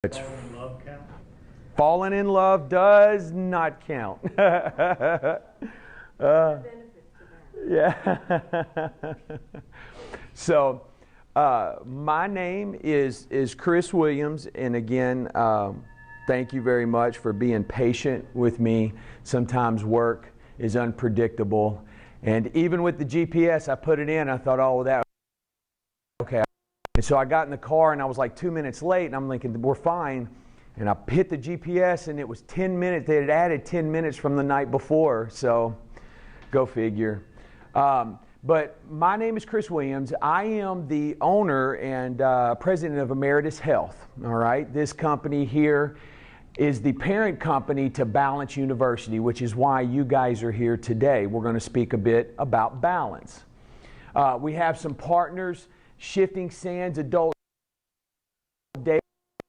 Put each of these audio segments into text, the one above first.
It's Falling in love count? falling in love does not count. Yeah. So, my name is Chris Williams, and again, thank you very much for being patient with me. Sometimes work is unpredictable, and even with the GPS, I put it in. I thought, oh, that okay. And so I got in the car, and I was like 2 minutes late, and I'm thinking we're fine. And I hit the GPS, and it was 10 minutes. They had added 10 minutes from the night before, so go figure. But my name is Chris Williams. I am the owner and president of Emeritus Health. All right, this company here is the parent company to Balance University, which is why you guys are here today. We're going to speak a bit about balance. We have some partners: Shifting Sands Adult Day,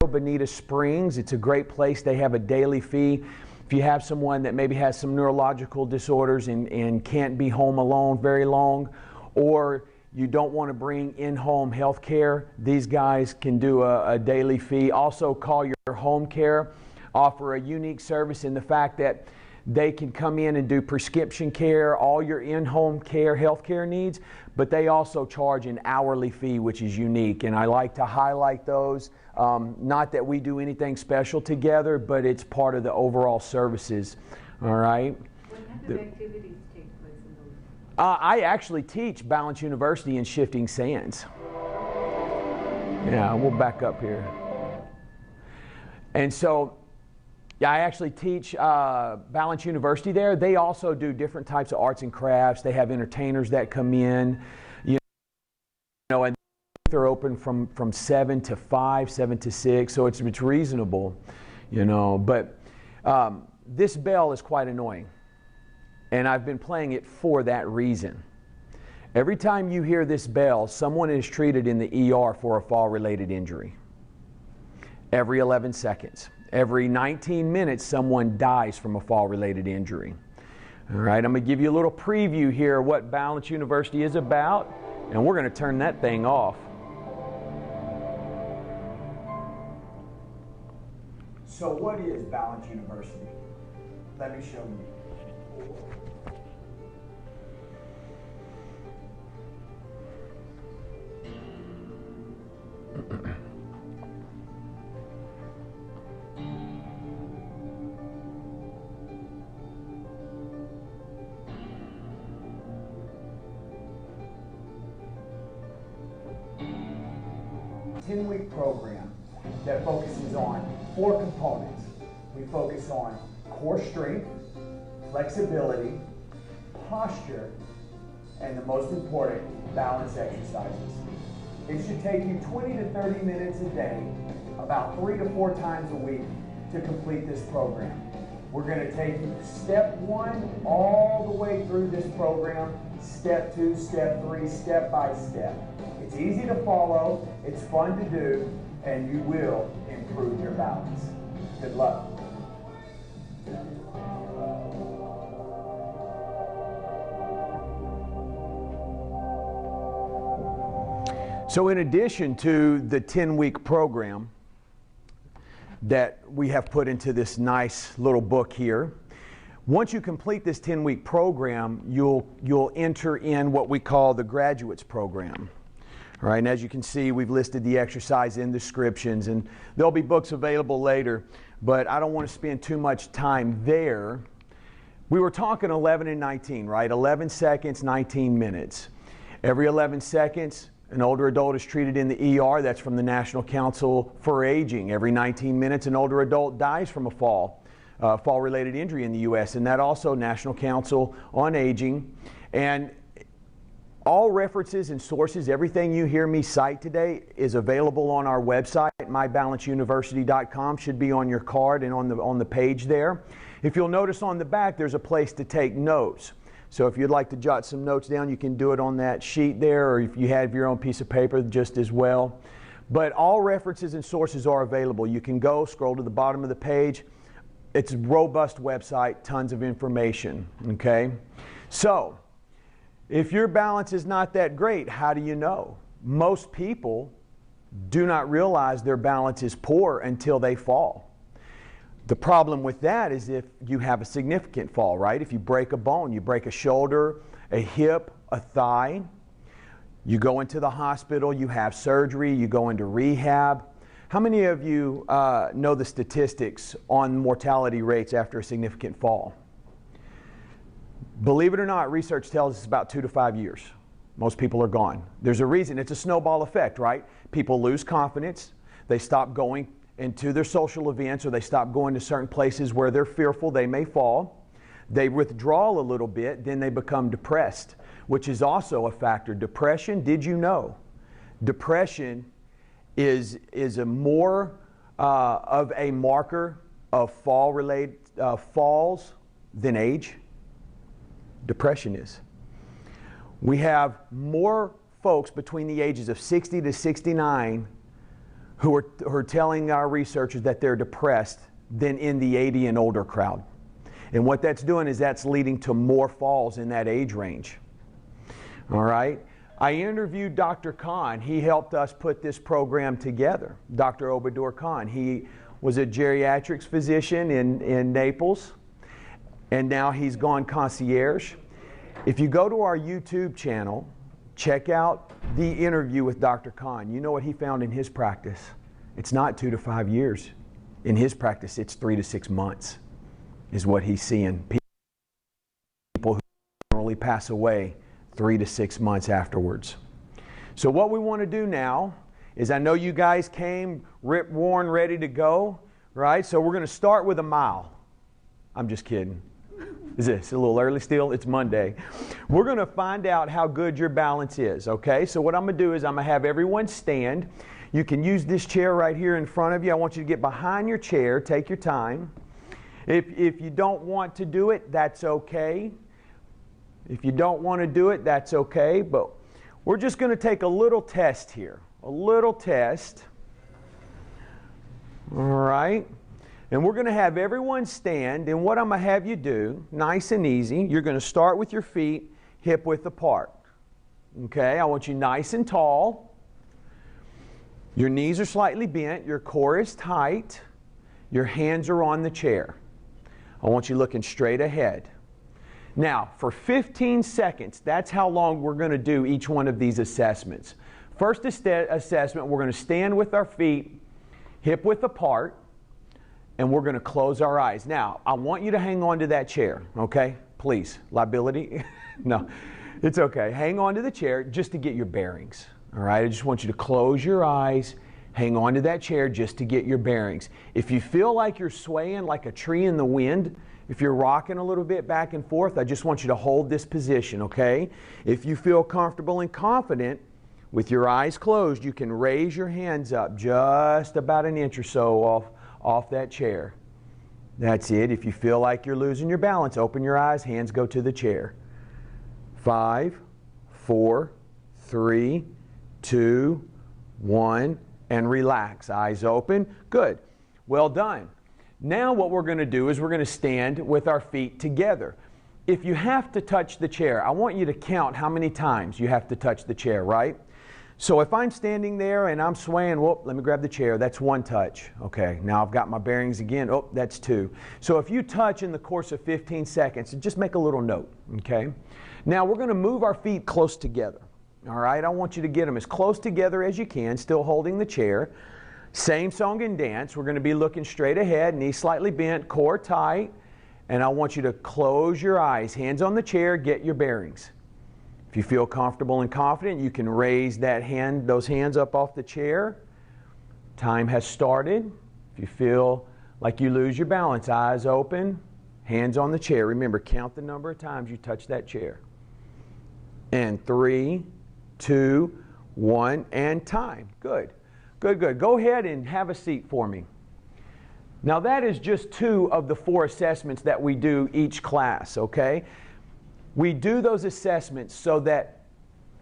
Bonita Springs. It's a great place. They have a daily fee. If you have someone that maybe has some neurological disorders and can't be home alone very long, or you don't want to bring in-home health care, these guys can do a daily fee. Also, Call Your Home Care offer a unique service in the fact that they can come in and do prescription care, all your in-home care, health care needs, but they also charge an hourly fee, which is unique. And I like to highlight those. Not that we do anything special together, but it's part of the overall services. All right? What kind of activities take place in those? I actually teach Balance University in Shifting Sands. Yeah, we'll back up here. And so, yeah, I actually teach Balance University there. They also do different types of arts and crafts. They have entertainers that come in, you know, and they're open from 7 to 5, 7 to 6, so it's reasonable, you know. But this bell is quite annoying, and I've been playing it for that reason. Every time you hear this bell, someone is treated in the ER for a fall-related injury. Every 11 seconds. Every 19 minutes, someone dies from a fall-related injury. All right, I'm going to give you a little preview here of what Balance University is about, and we're going to turn that thing off. So what is Balance University? Let me show you. 10-week program that focuses on 4 components. We focus on core strength, flexibility, posture, and the most important, balance exercises. It should take you 20 to 30 minutes a day, about 3 to 4 times a week, to complete this program. We're going to take you step 1 all the way through this program, step 2, step 3, step by step. It's easy to follow, it's fun to do, and you will improve your balance. Good luck. So in addition to the 10-week program that we have put into this nice little book here, once you complete this 10-week program, you'll enter in what we call the graduates program. All right, and as you can see, we've listed the exercise in descriptions, and there'll be books available later, but I don't want to spend too much time there. We were talking 11 and 19, right? 11 seconds, 19 minutes. Every 11 seconds, an older adult is treated in the ER. That's from the National Council for Aging. Every 19 minutes, an older adult dies from a fall-related injury in the U.S., and that also National Council on Aging. And all references and sources, everything you hear me cite today is available on our website, mybalanceuniversity.com. Should be on your card and on the page there. If you'll notice on the back, there's a place to take notes. So if you'd like to jot some notes down, you can do it on that sheet there, or if you have your own piece of paper, just as well. But all references and sources are available. You can go, scroll to the bottom of the page. It's a robust website, tons of information, okay? So, if your balance is not that great, how do you know? Most people do not realize their balance is poor until they fall. The problem with that is if you have a significant fall, right? If you break a bone, you break a shoulder, a hip, a thigh, you go into the hospital, you have surgery, you go into rehab. How many of you know the statistics on mortality rates after a significant fall? Believe it or not, research tells us about 2 to 5 years. Most people are gone. There's a reason. It's a snowball effect, right? People lose confidence. They stop going into their social events, or they stop going to certain places where they're fearful they may fall. They withdraw a little bit, then they become depressed, which is also a factor. Depression, did you know? Depression is a more of a marker of falls than age. Depression is. We have more folks between the ages of 60 to 69 who are telling our researchers that they're depressed than in the 80 and older crowd. And what that's doing is that's leading to more falls in that age range. All right? I interviewed Dr. Khan. He helped us put this program together. Dr. Obadur Khan. He was a geriatrics physician in Naples, and now he's gone concierge. If you go to our YouTube channel, check out the interview with Dr. Khan. You know what he found in his practice? It's not 2 to 5 years. In his practice, it's 3 to 6 months is what he's seeing. People who generally pass away 3 to 6 months afterwards. So what we want to do now is, I know you guys came rip, worn, ready to go, right? So we're going to start with a mile. I'm just kidding. Is this a little early still? It's Monday. We're going to find out how good your balance is, okay? So what I'm going to do is I'm going to have everyone stand. You can use this chair right here in front of you. I want you to get behind your chair. Take your time. If you don't want to do it, that's okay. If you don't want to do it, that's okay. But we're just going to take a little test here. A little test. All right. And we're going to have everyone stand, and what I'm going to have you do, nice and easy, you're going to start with your feet hip width apart. Okay, I want you nice and tall. Your knees are slightly bent, your core is tight, your hands are on the chair. I want you looking straight ahead. Now, for 15 seconds, that's how long we're going to do each one of these assessments. First assessment, we're going to stand with our feet hip width apart. And we're going to close our eyes. Now, I want you to hang on to that chair, okay? Please. Liability? No, it's okay. Hang on to the chair just to get your bearings, all right? I just want you to close your eyes, hang on to that chair just to get your bearings. If you feel like you're swaying like a tree in the wind, if you're rocking a little bit back and forth, I just want you to hold this position, okay? If you feel comfortable and confident, with your eyes closed, you can raise your hands up just about an inch or so off that chair. That's it. If you feel like you're losing your balance, open your eyes, hands go to the chair. 5, 4, 3, 2, 1, and relax. Eyes open. Good. Well done. Now what we're going to do is we're going to stand with our feet together. If you have to touch the chair, I want you to count how many times you have to touch the chair, right? So if I'm standing there and I'm swaying, whoop, let me grab the chair, that's 1 touch. Okay, now I've got my bearings again, oh, that's 2. So if you touch in the course of 15 seconds, just make a little note, okay? Now we're going to move our feet close together, all right? I want you to get them as close together as you can, still holding the chair. Same song and dance. We're going to be looking straight ahead, knees slightly bent, core tight, and I want you to close your eyes, hands on the chair, get your bearings. If you feel comfortable and confident, you can raise those hands up off the chair. Time has started. If you feel like you lose your balance, eyes open, hands on the chair. Remember, count the number of times you touch that chair. And 3, 2, 1, and time. Good. Good, good. Go ahead and have a seat for me. Now that is just 2 of the 4 assessments that we do each class, okay? We do those assessments so that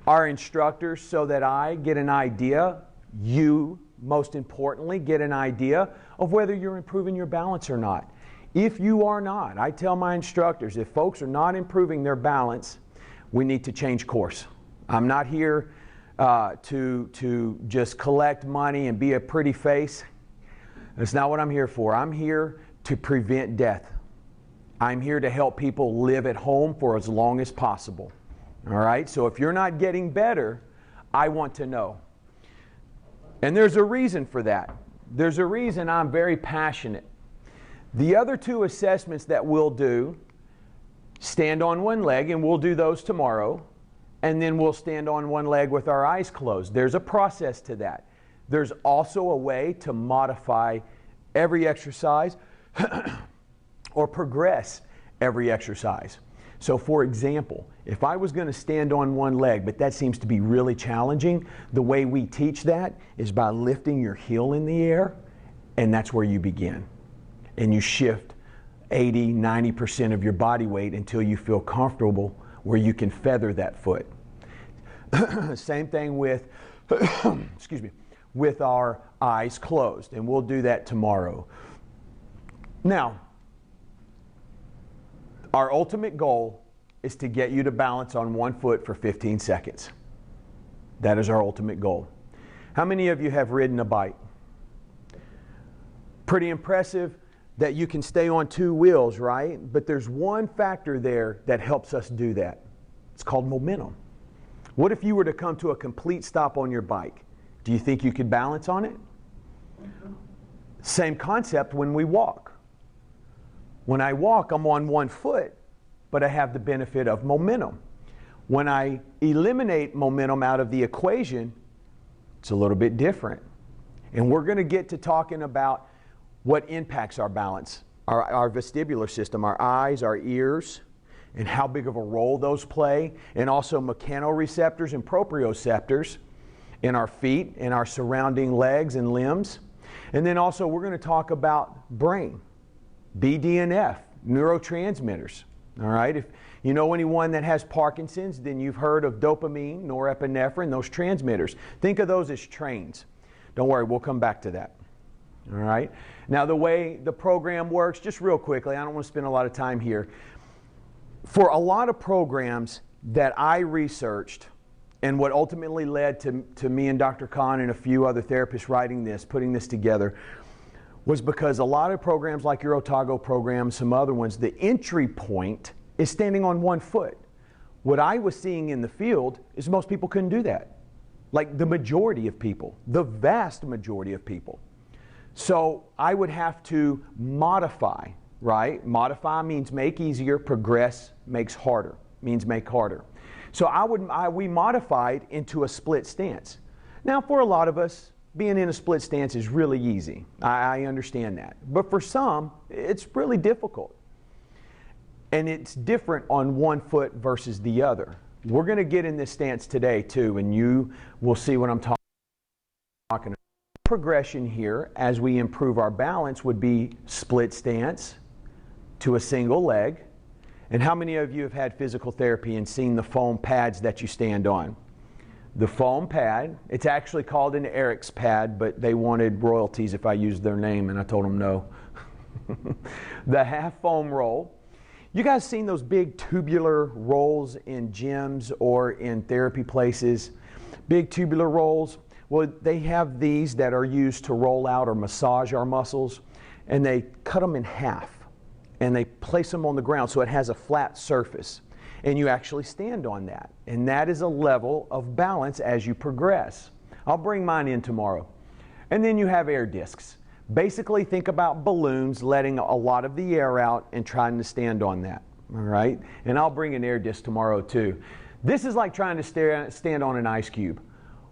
our instructors, so that I get an idea, you most importantly get an idea of whether you're improving your balance or not. If you are not, I tell my instructors, if folks are not improving their balance, we need to change course. I'm not here to just collect money and be a pretty face. That's not what I'm here for. I'm here to prevent death. I'm here to help people live at home for as long as possible. All right? So if you're not getting better, I want to know. And there's a reason for that. There's a reason I'm very passionate. The other two assessments that we'll do, stand on one leg, and we'll do those tomorrow, and then we'll stand on one leg with our eyes closed. There's a process to that. There's also a way to modify every exercise or progress every exercise. So for example, if I was going to stand on one leg, but that seems to be really challenging, the way we teach that is by lifting your heel in the air, and that's where you begin. And you shift 80, 90% of your body weight until you feel comfortable where you can feather that foot. Same thing with, excuse me, with our eyes closed, and we'll do that tomorrow. Now, our ultimate goal is to get you to balance on one foot for 15 seconds. That is our ultimate goal. How many of you have ridden a bike? Pretty impressive that you can stay on two wheels, right? But there's one factor there that helps us do that. It's called momentum. What if you were to come to a complete stop on your bike? Do you think you could balance on it? Same concept when we walk. When I walk, I'm on one foot, but I have the benefit of momentum. When I eliminate momentum out of the equation, it's a little bit different. And we're going to get to talking about what impacts our balance, our vestibular system, our eyes, our ears, and how big of a role those play, and also mechanoreceptors and proprioceptors in our feet and our surrounding legs and limbs. And then also we're going to talk about brain, BDNF, neurotransmitters. All right, if you know anyone that has Parkinson's, then you've heard of dopamine, norepinephrine, those transmitters. Think of those as trains. Don't worry, we'll come back to that. All right. Now the way the program works, just real quickly, I don't want to spend a lot of time here. For a lot of programs that I researched, and what ultimately led to me and Dr. Khan and a few other therapists writing this, putting this together, was because a lot of programs like your Otago program, some other ones, the entry point is standing on one foot. What I was seeing in the field is most people couldn't do that. Like the majority of people, the vast majority of people. So I would have to modify, right? Modify means make easier, progress makes harder, means make harder. So we modified into a split stance. Now for a lot of us, being in a split stance is really easy. I understand that. But for some, it's really difficult. And it's different on one foot versus the other. We're going to get in this stance today too, and you will see what I'm talking about. Progression here as we improve our balance would be split stance to a single leg. And how many of you have had physical therapy and seen the foam pads that you stand on? The foam pad, it's actually called an Eric's pad, but they wanted royalties if I used their name, and I told them no. The half foam roll. You guys seen those big tubular rolls in gyms or in therapy places? Big tubular rolls. Well, they have these that are used to roll out or massage our muscles, and they cut them in half, and they place them on the ground so it has a flat surface. And you actually stand on that. And that is a level of balance as you progress. I'll bring mine in tomorrow. And then you have air discs. Basically think about balloons letting a lot of the air out and trying to stand on that. All right? And I'll bring an air disc tomorrow too. This is like trying to stand on an ice cube.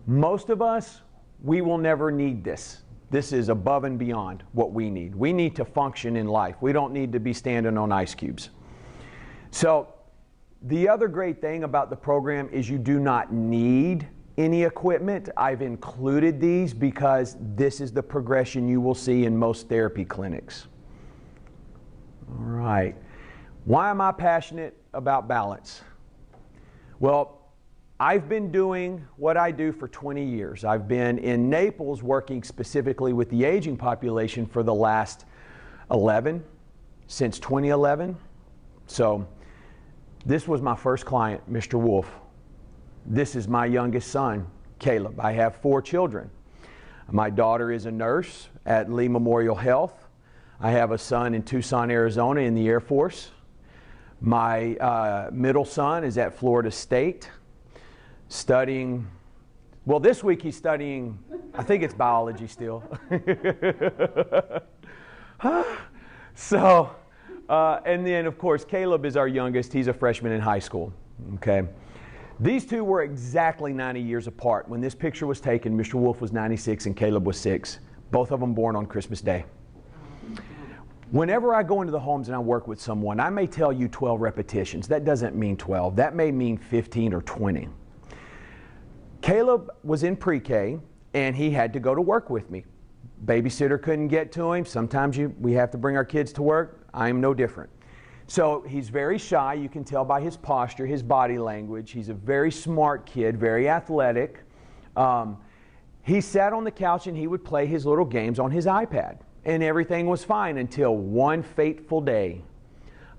Most of us, we will never need this. This is above and beyond what we need. We need to function in life. We don't need to be standing on ice cubes. So, the other great thing about the program is you do not need any equipment. I've included these because this is the progression you will see in most therapy clinics. All right. Why am I passionate about balance? Well, I've been doing what I do for 20 years. I've been in Naples working specifically with the aging population for the last 11, since 2011. So, this was my first client, Mr. Wolf. This is my youngest son, Caleb. I have 4 children. My daughter is a nurse at Lee Memorial Health. I have a son in Tucson, Arizona in the Air Force. My middle son is at Florida State studying, well, this week he's studying, I think it's biology still. So, and then of course Caleb is our youngest. He's a freshman in high school. Okay. These two were exactly 90 years apart. When this picture was taken, Mr. Wolf was 96 and Caleb was 6. Both of them born on Christmas Day. Whenever I go into the homes and I work with someone, I may tell you 12 repetitions. That doesn't mean 12. That may mean 15 or 20. Caleb was in pre-K and he had to go to work with me. Babysitter couldn't get to him. Sometimes we have to bring our kids to work. I am no different. So he's very shy. You can tell by his posture, his body language. He's a very smart kid, very athletic. He sat on the couch and he would play his little games on his iPad. And everything was fine until one fateful day.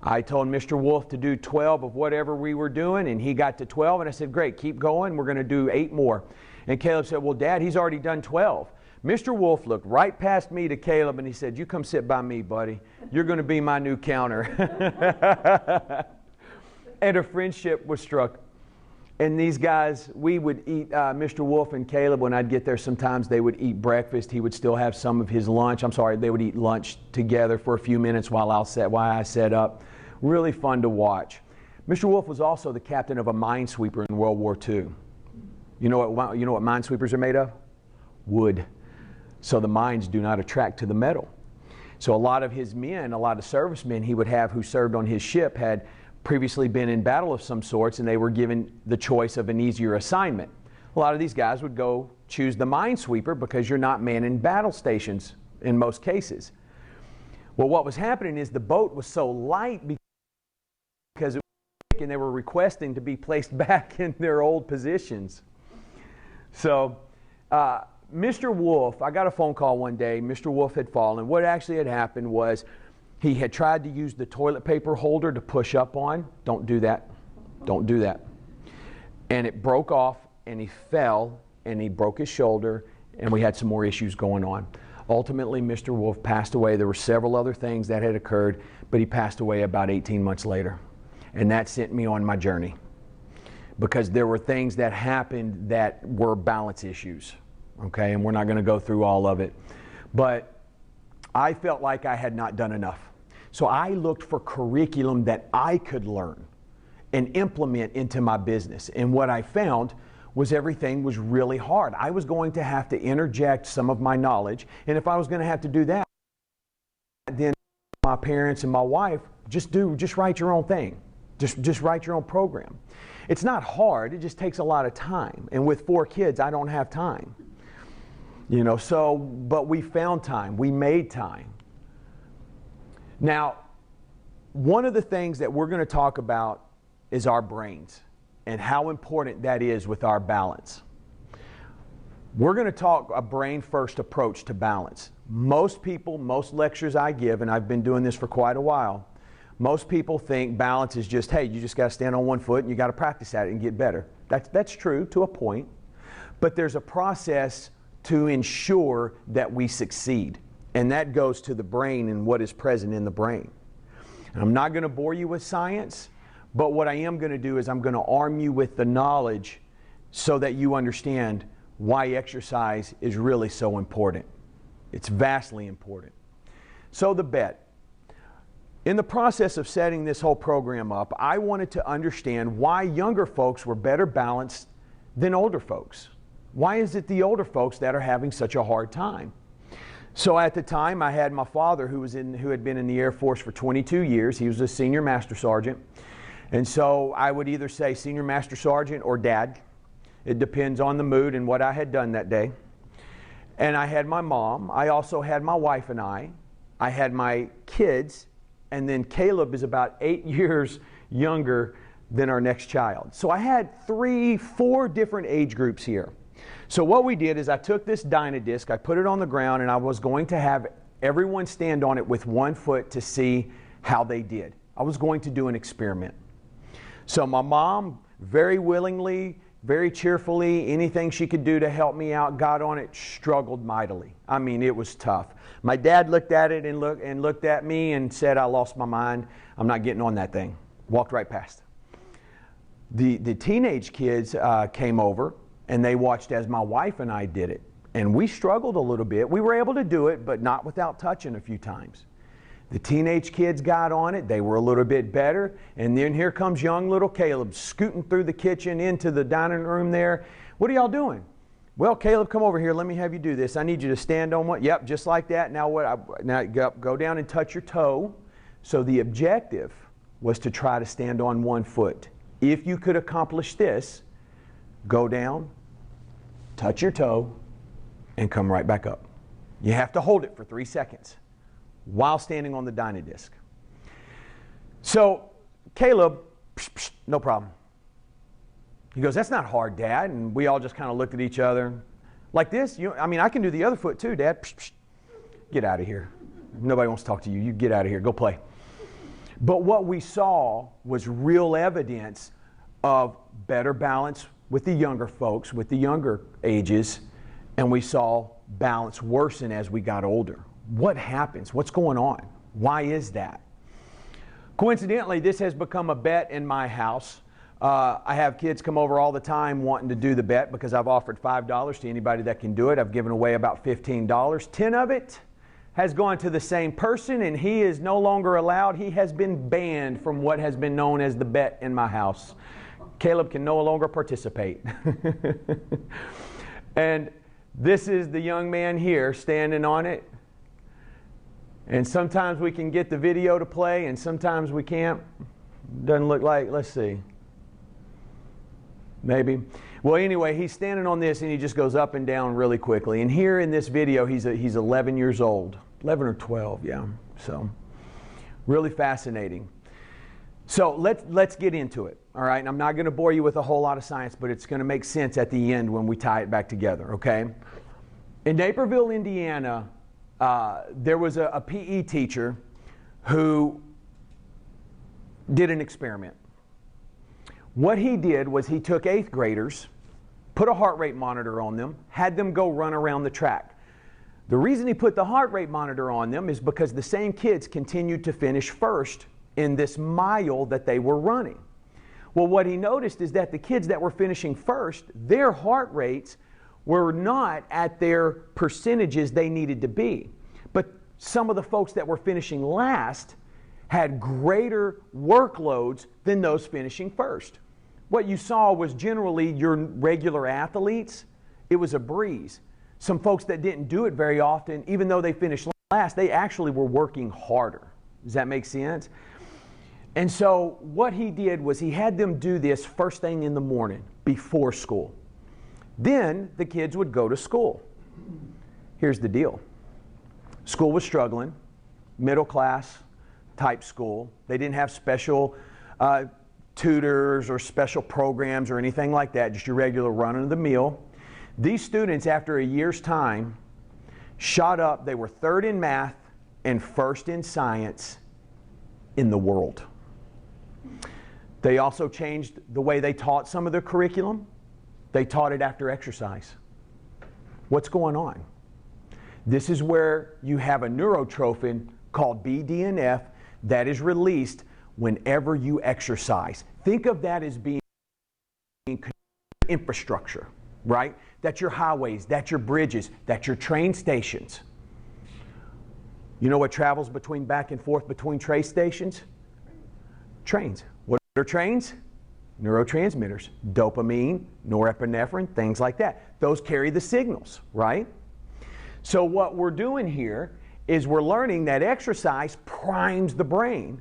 I told Mr. Wolf to do 12 of whatever we were doing, and he got to 12, and I said, great, keep going. We're going to do 8 more. And Caleb said, well, Dad, he's already done 12. Mr. Wolf looked right past me to Caleb and he said, you come sit by me, buddy. You're going to be my new counter. And a friendship was struck. And these guys, we would eat, Mr. Wolf and Caleb, when I'd get there sometimes, they would eat breakfast. He would still have some of his lunch. They would eat lunch together for a few minutes while I set up. Really fun to watch. Mr. Wolf was also the captain of a minesweeper in World War II. You know what minesweepers are made of? Wood. So the mines do not attract to the metal. So a lot of his men, a lot of servicemen he would have who served on his ship had previously been in battle of some sorts, and they were given the choice of an easier assignment. A lot of these guys would go choose the minesweeper because you're not manning battle stations in most cases. Well, what was happening is the boat was so light because it was weak, and they were requesting to be placed back in their old positions. So Mr. Wolf, I got a phone call one day. Mr. Wolf had fallen. What actually had happened was he had tried to use the toilet paper holder to push up on. Don't do that. Don't do that. And it broke off, and he fell, and he broke his shoulder, and we had some more issues going on. Ultimately, Mr. Wolf passed away. There were several other things that had occurred, but he passed away about 18 months later. And that sent me on my journey because there were things that happened that were balance issues. Okay, and we're not going to go through all of it. But I felt like I had not done enough. So I looked for curriculum that I could learn and implement into my business. And what I found was everything was really hard. I was going to have to interject some of my knowledge. And if I was going to have to do that, then my parents and my wife, just write your own thing. Just write your own program. It's not hard. It just takes a lot of time. And with 4 kids, I don't have time. You know, but we found time. We made time. Now, one of the things that we're going to talk about is our brains and how important that is with our balance. We're going to talk a brain-first approach to balance. Most people, most lectures I give, and I've been doing this for quite a while, most people think balance is just, hey, you just got to stand on one foot and you got to practice at it and get better. That's true to a point, but there's a process to ensure that we succeed. And that goes to the brain and what is present in the brain. And I'm not going to bore you with science, but what I am going to do is I'm going to arm you with the knowledge so that you understand why exercise is really so important. It's vastly important. So the bet. In the process of setting this whole program up, I wanted to understand why younger folks were better balanced than older folks. Why is it the older folks that are having such a hard time? So at the time, I had my father who had been in the Air Force for 22 years. He was a senior master sergeant. And so I would either say senior master sergeant or dad. It depends on the mood and what I had done that day. And I had my mom. I also had my wife and I. I had my kids. And then Caleb is about 8 years younger than our next child. So I had 3-4 different age groups here. So what we did is I took this Dynadisc, I put it on the ground, and I was going to have everyone stand on it with one foot to see how they did. I was going to do an experiment. So my mom very willingly very cheerfully. Anything she could do to help me out, got on it, struggled mightily. I mean, it was tough. My dad looked at it and looked at me and said, I lost my mind. I'm not getting on that thing. Walked right past. The teenage kids came over and they watched as my wife and I did it. And we struggled a little bit. We were able to do it, but not without touching a few times. The teenage kids got on it. They were a little bit better. And then here comes young little Caleb scooting through the kitchen into the dining room there. What are y'all doing? Well, Caleb, come over here. Let me have you do this. I need you to stand on one. Yep, just like that. Now now go down and touch your toe. So the objective was to try to stand on one foot. If you could accomplish this, go down, touch your toe, and come right back up. You have to hold it for 3 seconds while standing on the dyna disc. So Caleb, no problem. He goes, that's not hard, Dad. And we all just kind of looked at each other like this. I mean, I can do the other foot too, Dad. Get out of here. Nobody wants to talk to you. You get out of here. Go play. But what we saw was real evidence of better balance with the younger folks, with the younger ages, and we saw balance worsen as we got older. What happens? What's going on? Why is that? Coincidentally, this has become a bet in my house. I have kids come over all the time wanting to do the bet because I've offered $5 to anybody that can do it. I've given away about $15. 10 of it has gone to the same person, and he is no longer allowed. He has been banned from what has been known as the bet in my house. Caleb can no longer participate. And this is the young man here standing on it. And sometimes we can get the video to play, and sometimes we can't. Doesn't look like, let's see. Maybe. Well, anyway, he's standing on this, and he just goes up and down really quickly. And here in this video, he's 11 years old. 11 or 12, yeah. So, really fascinating. So, let's get into it, all right? And I'm not going to bore you with a whole lot of science, but it's going to make sense at the end when we tie it back together, okay? In Naperville, Indiana, there was a PE teacher who did an experiment. What he did was he took 8th graders, put a heart rate monitor on them, had them go run around the track. The reason he put the heart rate monitor on them is because the same kids continued to finish first in this mile that they were running. Well, what he noticed is that the kids that were finishing first, their heart rates were not at their percentages they needed to be. But some of the folks that were finishing last had greater workloads than those finishing first. What you saw was generally your regular athletes, it was a breeze. Some folks that didn't do it very often, even though they finished last, they actually were working harder. Does that make sense? And so what he did was he had them do this first thing in the morning before school. Then the kids would go to school. Here's the deal. School was struggling, middle class type school. They didn't have special tutors or special programs or anything like that, just your regular run-of-the-mill. These students, after a year's time, shot up. They were 3rd in math and 1st in science in the world. They also changed the way they taught some of their curriculum. They taught it after exercise. What's going on? This is where you have a neurotrophin called BDNF that is released whenever you exercise. Think of that as being infrastructure, right? That's your highways, that's your bridges, that's your train stations. You know what travels back and forth between train stations? Trains. What are trains? Neurotransmitters, dopamine, norepinephrine, things like that. Those carry the signals, right? So what we're doing here is we're learning that exercise primes the brain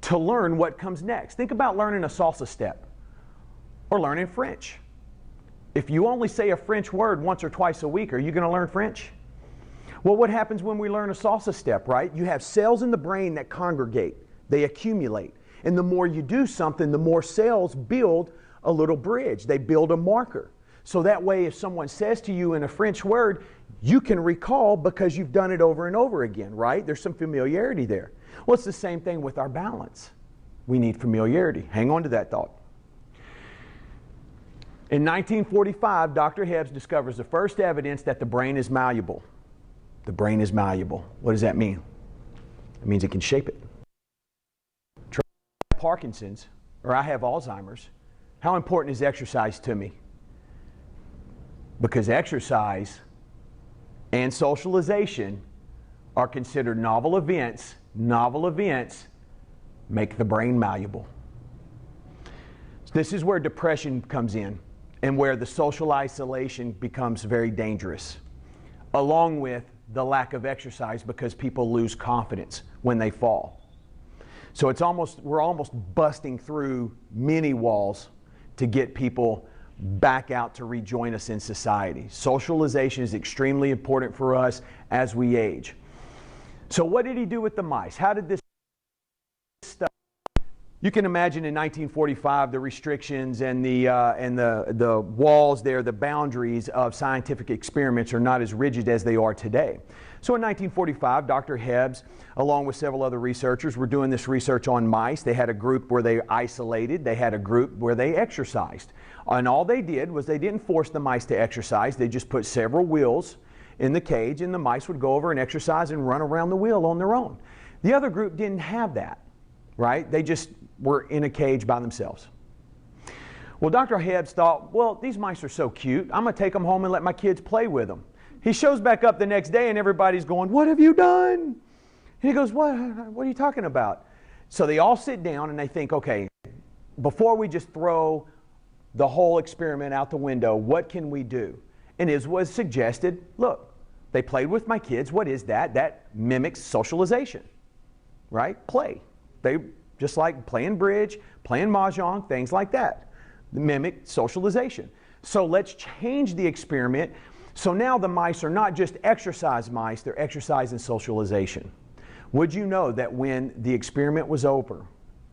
to learn what comes next. Think about learning a salsa step or learning French. If you only say a French word once or twice a week, are you going to learn French? Well, what happens when we learn a salsa step, right? You have cells in the brain that congregate. They accumulate. And the more you do something, the more cells build a little bridge. They build a marker. So that way, if someone says to you in a French word, you can recall because you've done it over and over again, right? There's some familiarity there. Well, it's the same thing with our balance. We need familiarity. Hang on to that thought. In 1945, Dr. Hebbs discovers the first evidence that the brain is malleable. The brain is malleable. What does that mean? It means it can shape it. I have Parkinson's, or I have Alzheimer's. How important is exercise to me? Because exercise and socialization are considered novel events. Novel events make the brain malleable. This is where depression comes in and where the social isolation becomes very dangerous, along with the lack of exercise because people lose confidence when they fall. So we're almost busting through many walls to get people back out to rejoin us in society. Socialization is extremely important for us as we age. So what did he do with the mice? How did this stuff? You can imagine in 1945 the restrictions and the walls there, the boundaries of scientific experiments are not as rigid as they are today. So in 1945, Dr. Hebbs, along with several other researchers, were doing this research on mice. They had a group where they isolated. They had a group where they exercised. And all they did was they didn't force the mice to exercise. They just put several wheels in the cage, and the mice would go over and exercise and run around the wheel on their own. The other group didn't have that, right? They just were in a cage by themselves. Well, Dr. Hebbs thought, well, these mice are so cute. I'm going to take them home and let my kids play with them. He shows back up the next day and everybody's going, what have you done? And he goes, what are you talking about? So they all sit down and they think, okay, before we just throw the whole experiment out the window, what can we do? And it was suggested, look, they played with my kids. What is that? That mimics socialization, right? Play. They just like playing bridge, playing mahjong, things like that. Mimic socialization. So let's change the experiment. So now the mice are not just exercise mice, they're exercise and socialization. Would you know that when the experiment was over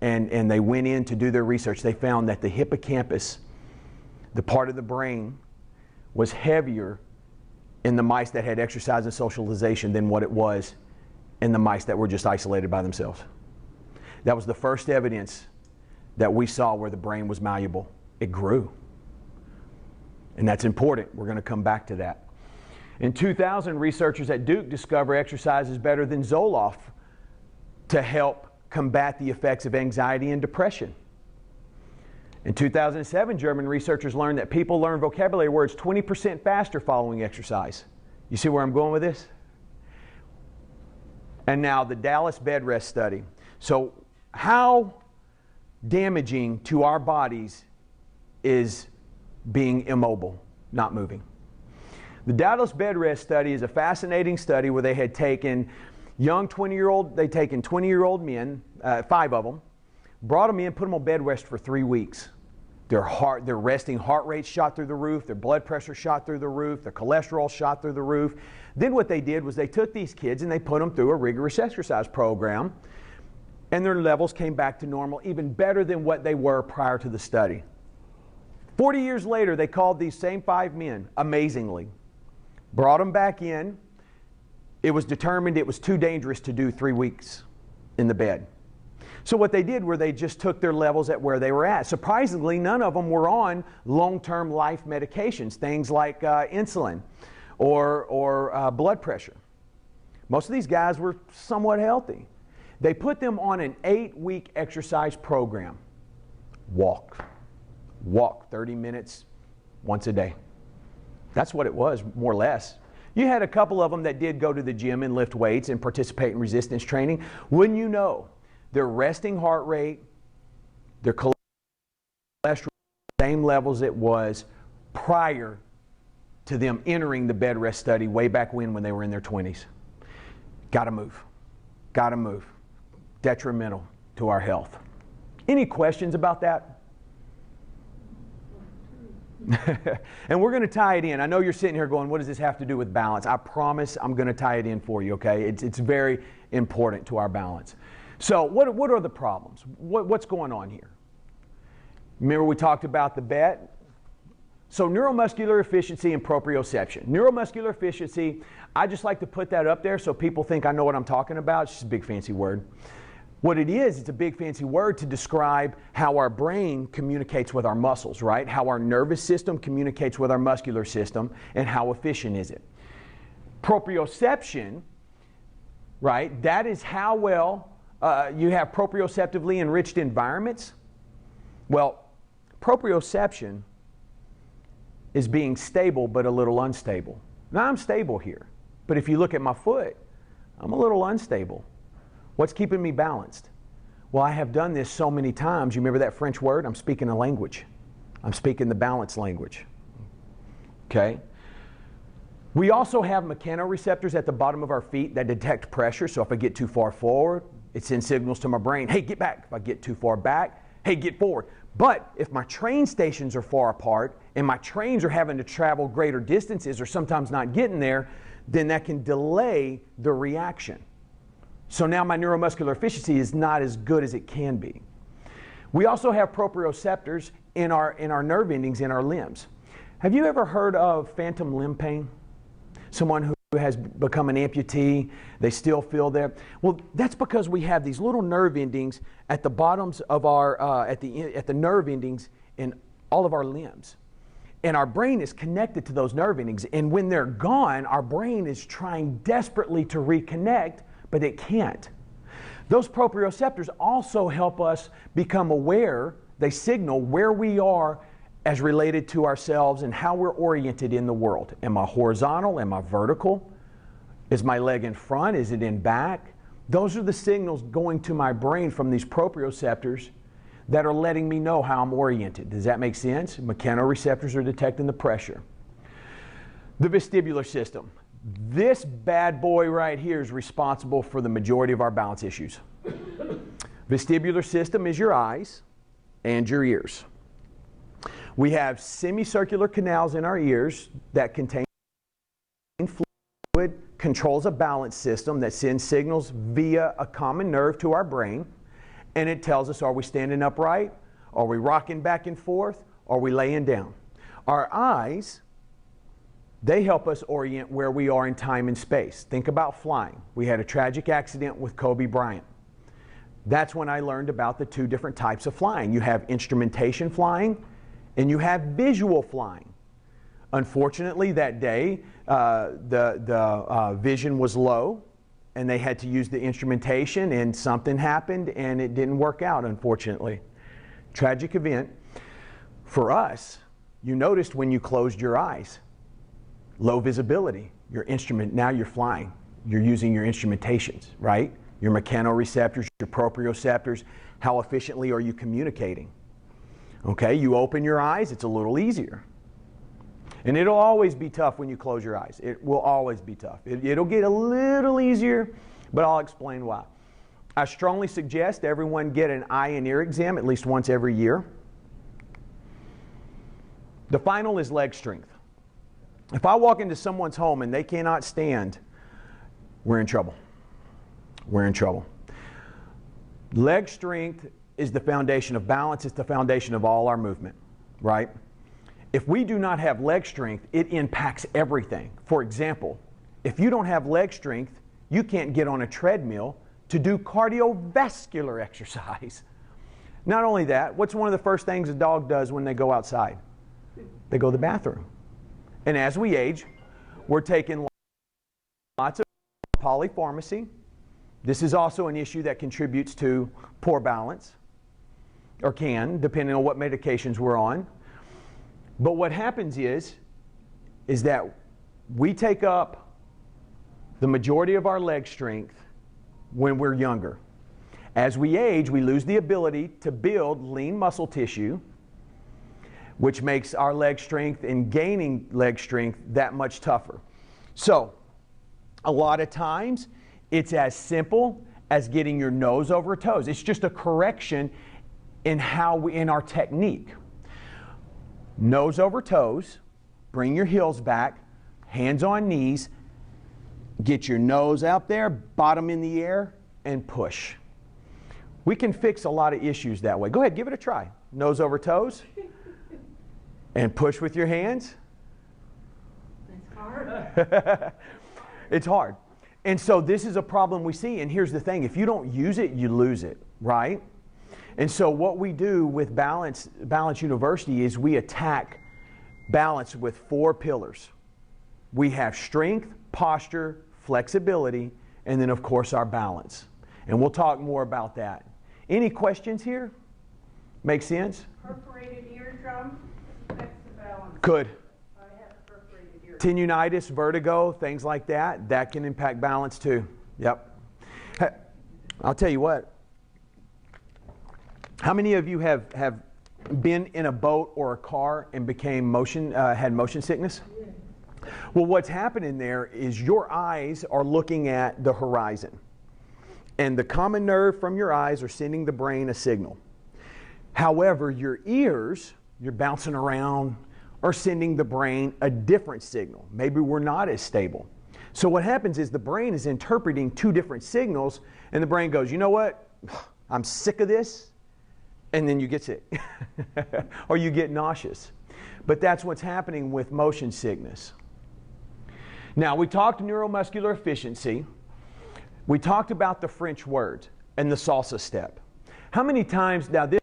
and they went in to do their research, they found that the hippocampus, the part of the brain, was heavier in the mice that had exercise and socialization than what it was in the mice that were just isolated by themselves. That was the first evidence that we saw where the brain was malleable. It grew. And that's important. We're going to come back to that. In 2000, researchers at Duke discovered exercise is better than Zoloft to help combat the effects of anxiety and depression. In 2007, German researchers learned that people learn vocabulary words 20% faster following exercise. You see where I'm going with this? And now the Dallas Bedrest study. So how damaging to our bodies is being immobile, not moving? The Dallas Bedrest study is a fascinating study where they had taken young 20-year-old men, 5 of them, brought them in, put them on bed rest for 3 weeks. Their resting heart rate shot through the roof, their blood pressure shot through the roof, their cholesterol shot through the roof. Then what they did was they took these kids and they put them through a rigorous exercise program, and their levels came back to normal, even better than what they were prior to the study. 40 years later, they called these same 5 men, amazingly, brought them back in. It was determined it was too dangerous to do 3 weeks in the bed. So what they did were they just took their levels at where they were at. Surprisingly, none of them were on long-term life medications, things like insulin or blood pressure. Most of these guys were somewhat healthy. They put them on an 8-week exercise program. Walk 30 minutes once a day. That's what it was, more or less. You had a couple of them that did go to the gym and lift weights and participate in resistance training. Wouldn't you know, their resting heart rate, their cholesterol, same levels it was prior to them entering the bed rest study way back when they were in their 20s. Gotta move. Gotta move. Detrimental to our health. Any questions about that? And we're going to tie it in. I know you're sitting here going, what does this have to do with balance? I promise I'm going to tie it in for you, okay? It's very important to our balance. So what are the problems? What's going on here? Remember we talked about the bet? So neuromuscular efficiency and proprioception. Neuromuscular efficiency, I just like to put that up there so people think I know what I'm talking about. It's just a big fancy word. What it is, it's a big fancy word to describe how our brain communicates with our muscles, right? How our nervous system communicates with our muscular system, and how efficient is it. Proprioception, right? That is how well you have proprioceptively enriched environments. Well, proprioception is being stable but a little unstable. Now I'm stable here, but if you look at my foot, I'm a little unstable. What's keeping me balanced? Well, I have done this so many times. You remember that French word? I'm speaking a language. I'm speaking the balance language. Okay? We also have mechanoreceptors at the bottom of our feet that detect pressure. So if I get too far forward, it sends signals to my brain, hey, get back. If I get too far back, hey, get forward. But if my train stations are far apart and my trains are having to travel greater distances or sometimes not getting there, then that can delay the reaction. So now my neuromuscular efficiency is not as good as it can be. We also have proprioceptors in our nerve endings in our limbs. Have you ever heard of phantom limb pain? Someone who has become an amputee, they still feel there. Well, that's because we have these little nerve endings at the bottoms of our, at the nerve endings in all of our limbs. And our brain is connected to those nerve endings. And when they're gone, our brain is trying desperately to reconnect, but it can't. Those proprioceptors also help us become aware. They signal where we are as related to ourselves and how we're oriented in the world. Am I horizontal? Am I vertical? Is my leg in front? Is it in back? Those are the signals going to my brain from these proprioceptors that are letting me know how I'm oriented. Does that make sense? Mechanoreceptors are detecting the pressure. The vestibular system. This bad boy right here is responsible for the majority of our balance issues. Vestibular system is your eyes and your ears. We have semicircular canals in our ears that contain fluid, controls a balance system that sends signals via a common nerve to our brain, and it tells us, are we standing upright? Are we rocking back and forth? Are we laying down? Our eyes, they help us orient where we are in time and space. Think about flying. We had a tragic accident with Kobe Bryant. That's when I learned about the two different types of flying. You have instrumentation flying, and you have visual flying. Unfortunately, that day, the vision was low, and they had to use the instrumentation, and something happened, and it didn't work out, unfortunately. Tragic event. For us, you noticed when you closed your eyes, low visibility, your instrument, now you're flying. You're using your instrumentations, right? Your mechanoreceptors, your proprioceptors, how efficiently are you communicating? Okay, you open your eyes, it's a little easier. And it'll always be tough when you close your eyes. It will always be tough. It'll get a little easier, but I'll explain why. I strongly suggest everyone get an eye and ear exam at least once every year. The final is leg strength. If I walk into someone's home and they cannot stand, we're in trouble. We're in trouble. Leg strength is the foundation of balance. It's the foundation of all our movement, right? If we do not have leg strength, it impacts everything. For example, if you don't have leg strength, you can't get on a treadmill to do cardiovascular exercise. Not only that, what's one of the first things a dog does when they go outside? They go to the bathroom. And as we age, we're taking lots of polypharmacy. This is also an issue that contributes to poor balance, or can, depending on what medications we're on. But what happens is that we take up the majority of our leg strength when we're younger. As we age, we lose the ability to build lean muscle tissue, which makes our leg strength and gaining leg strength that much tougher. So, a lot of times, it's as simple as getting your nose over toes. It's just a correction in our technique. Nose over toes, bring your heels back, hands on knees, get your nose out there, bottom in the air, and push. We can fix a lot of issues that way. Go ahead, give it a try. Nose over toes, and push with your hands. It's hard. It's hard. And so this is a problem we see. And here's the thing. If you don't use it, you lose it, right? And so what we do with Balance University is we attack balance with 4 pillars. We have strength, posture, flexibility, and then of course our balance. And we'll talk more about that. Any questions here? Make sense? Perforated eardrum affects the balance. Could. I have perforated eardrum. Tinnitus, vertigo, things like that, that can impact balance too. Yep. Hey, I'll tell you what. How many of you have been in a boat or a car and had motion sickness? Well, what's happening there is your eyes are looking at the horizon. And the common nerve from your eyes are sending the brain a signal. However, your ears, you're bouncing around, are sending the brain a different signal. Maybe we're not as stable. So what happens is the brain is interpreting 2 different signals, and the brain goes, you know what? I'm sick of this. And then you get sick. Or you get nauseous. But that's what's happening with motion sickness. Now, we talked neuromuscular efficiency. We talked about the French words and the salsa step. How many times, now this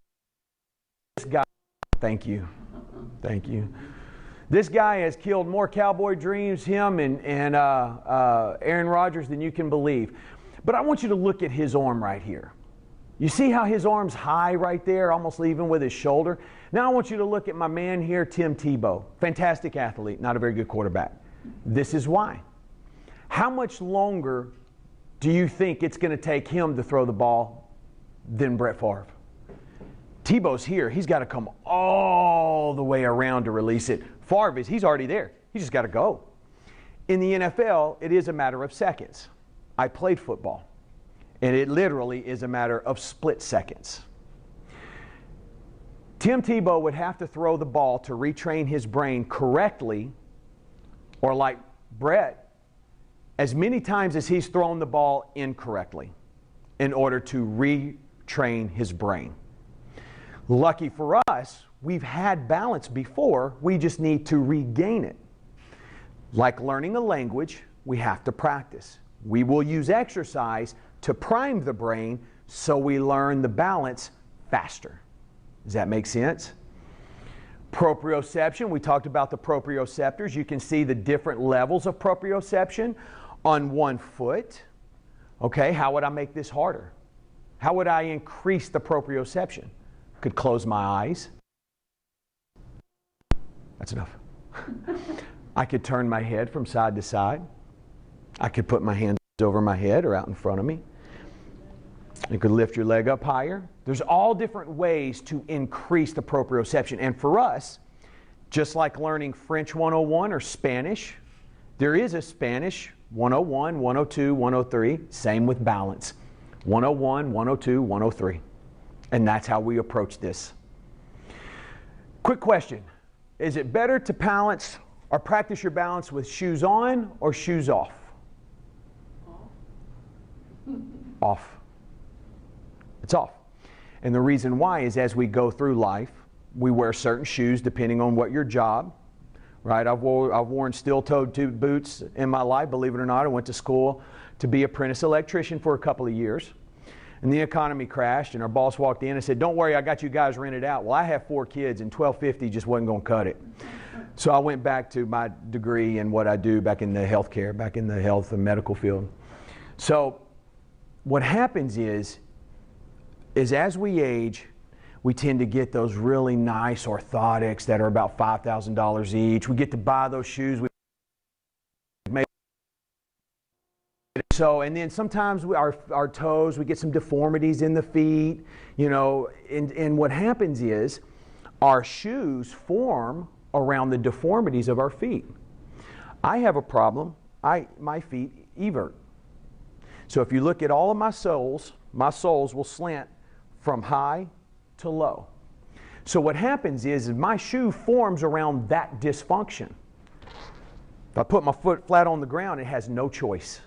guy, thank you. This guy has killed more cowboy dreams, him and Aaron Rodgers, than you can believe. But I want you to look at his arm right here. You see how his arm's high right there, almost even with his shoulder? Now I want you to look at my man here, Tim Tebow. Fantastic athlete, not a very good quarterback. This is why. How much longer do you think it's going to take him to throw the ball than Brett Favre? Tebow's here. He's got to come all the way around to release it. Favre he's already there. He's just got to go. In the NFL, it is a matter of seconds. I played football. And it literally is a matter of split seconds. Tim Tebow would have to throw the ball to retrain his brain correctly, or like Brett, as many times as he's thrown the ball incorrectly in order to retrain his brain. Lucky for us, we've had balance before. We just need to regain it. Like learning a language, we have to practice. We will use exercise to prime the brain so we learn the balance faster. Does that make sense? Proprioception, we talked about the proprioceptors. You can see the different levels of proprioception on one foot. Okay, how would I make this harder? How would I increase the proprioception? Could close my eyes. That's enough. I could turn my head from side to side. I could put my hands over my head or out in front of me. You could lift your leg up higher. There's all different ways to increase the proprioception. And for us, just like learning French 101 or Spanish, there is a Spanish 101, 102, 103. Same with balance. 101, 102, 103. And that's how we approach this. Quick question. Is it better to balance or practice your balance with shoes on or shoes off? Off. It's off. And the reason why is as we go through life, we wear certain shoes depending on what your job, right? I've worn steel-toed boots in my life, believe it or not. I went to school to be apprentice electrician for a couple of years. And the economy crashed, and our boss walked in and said, "Don't worry, I got you guys rented out." Well, I have 4 kids, and $12.50 just wasn't going to cut it. So I went back to my degree and what I do back in the healthcare, back in the health and medical field. So what happens is as we age, we tend to get those really nice orthotics that are about $5,000 each. We get to buy those shoes. So, and then sometimes our toes, we get some deformities in the feet, you know, and what happens is our shoes form around the deformities of our feet. I have a problem. My feet evert. So if you look at all of my soles will slant from high to low. So what happens is my shoe forms around that dysfunction. If I put my foot flat on the ground, it has no choice.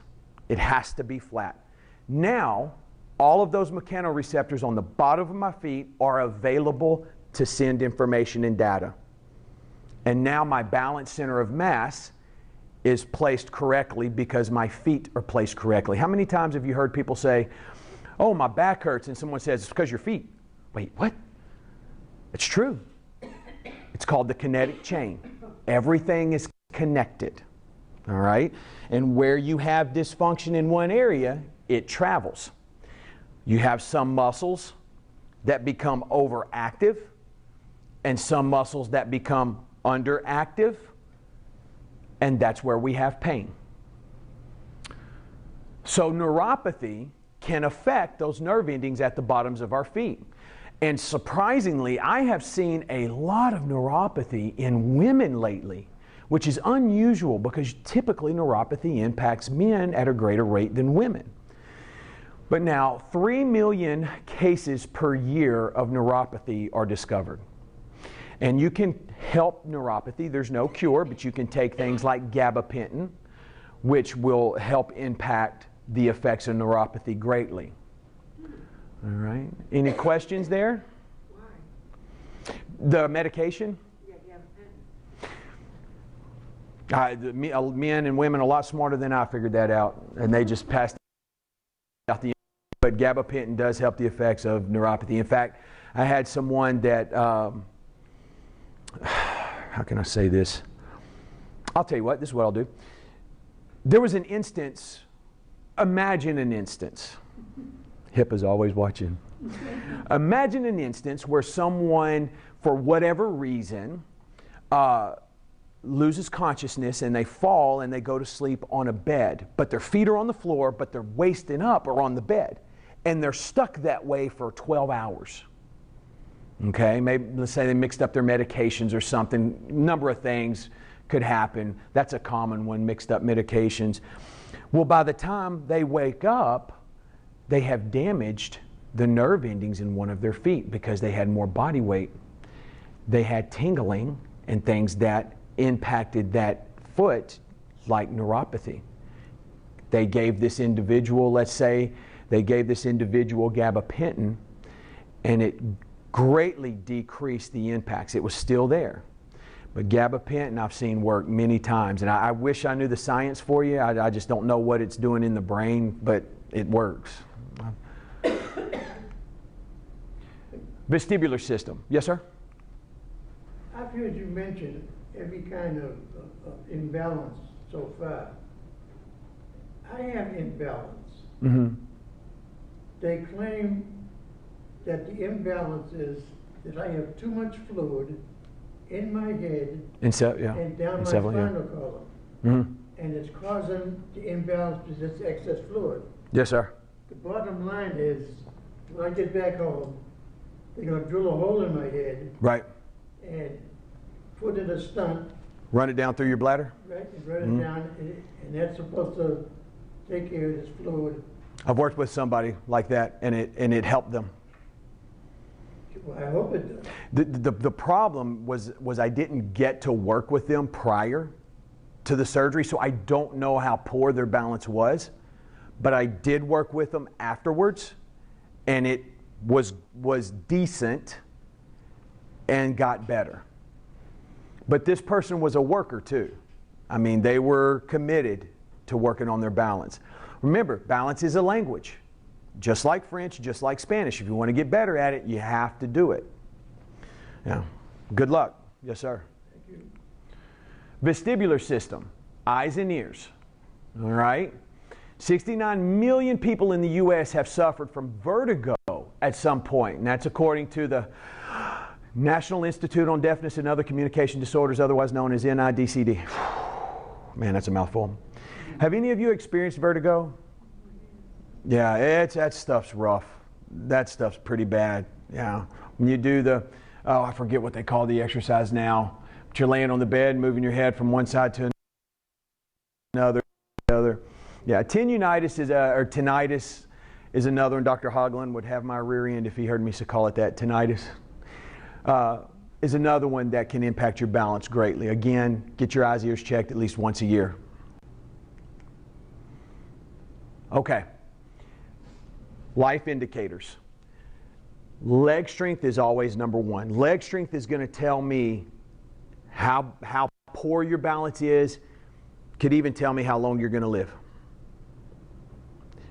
It has to be flat. Now, all of those mechanoreceptors on the bottom of my feet are available to send information and data. And now my balance center of mass is placed correctly because my feet are placed correctly. How many times have you heard people say, oh, my back hurts, and someone says, it's because your feet. Wait, what? It's true. It's called the kinetic chain. Everything is connected, all right? And where you have dysfunction in one area, it travels. You have some muscles that become overactive and some muscles that become underactive, and that's where we have pain. So neuropathy can affect those nerve endings at the bottoms of our feet. And surprisingly, I have seen a lot of neuropathy in women lately, which is unusual because typically neuropathy impacts men at a greater rate than women. But now, 3 million cases per year of neuropathy are discovered. And you can help neuropathy. There's no cure, but you can take things like gabapentin, which will help impact the effects of neuropathy greatly. All right. Any questions there? Why? The medication? Yeah, Men and women are a lot smarter than I figured that out, and they just passed out the. But gabapentin does help the effects of neuropathy. In fact, I had someone that, how can I say this? I'll tell you what, this is what I'll do. There was an instance, imagine an instance. HIPAA's always watching. Imagine an instance where someone, for whatever reason, loses consciousness and they fall and they go to sleep on a bed, but their feet are on the floor, but their waist and up are on the bed, and they're stuck that way for 12 hours. Okay, maybe let's say they mixed up their medications or something. A number of things could happen. That's a common one, mixed up medications. Well, by the time they wake up, they have damaged the nerve endings in one of their feet because they had more body weight. They had tingling and things that impacted that foot, like neuropathy. They gave this individual, let's say, they gave this individual gabapentin, and it greatly decreased the impacts. It was still there. But gabapentin I've seen work many times, and I wish I knew the science for you. I just don't know what it's doing in the brain, but it works. Vestibular system. Yes, sir? I've heard you mention every kind of imbalance so far. I have imbalance. Mm-hmm. They claim that the imbalance is that I have too much fluid in my head and down my spinal column. Mm-hmm. And it's causing the imbalance because it's excess fluid. Yes, sir. The bottom line is, when I get back home, they're going to drill a hole in my head. Right. And put in a stunt. Run it down through your bladder? Right, and run it down, and that's supposed to take care of this fluid. I've worked with somebody like that, and it helped them. Well, I hope it does. The problem was I didn't get to work with them prior to the surgery, so I don't know how poor their balance was. But I did work with them afterwards, and it was decent and got better. But this person was a worker too. I mean, they were committed to working on their balance. Remember, balance is a language. Just like French, just like Spanish. If you want to get better at it, you have to do it. Yeah. Good luck. Yes, sir. Thank you. Vestibular system, eyes and ears. All right? 69 million people in the U.S. have suffered from vertigo at some point, and that's according to the National Institute on Deafness and Other Communication Disorders, otherwise known as NIDCD. Man, that's a mouthful. Have any of you experienced vertigo? Yeah, that stuff's rough. That stuff's pretty bad. Yeah. When you do I forget what they call the exercise now, but you're laying on the bed, moving your head from one side to another. Yeah, tinnitus is another, and Dr. Hoagland would have my rear end if he heard me call it that. Tinnitus is another one that can impact your balance greatly. Again, get your eyes, ears checked at least once a year. Okay. Life indicators. Leg strength is always number one. Leg strength is going to tell me how poor your balance is could even tell me how long you're going to live.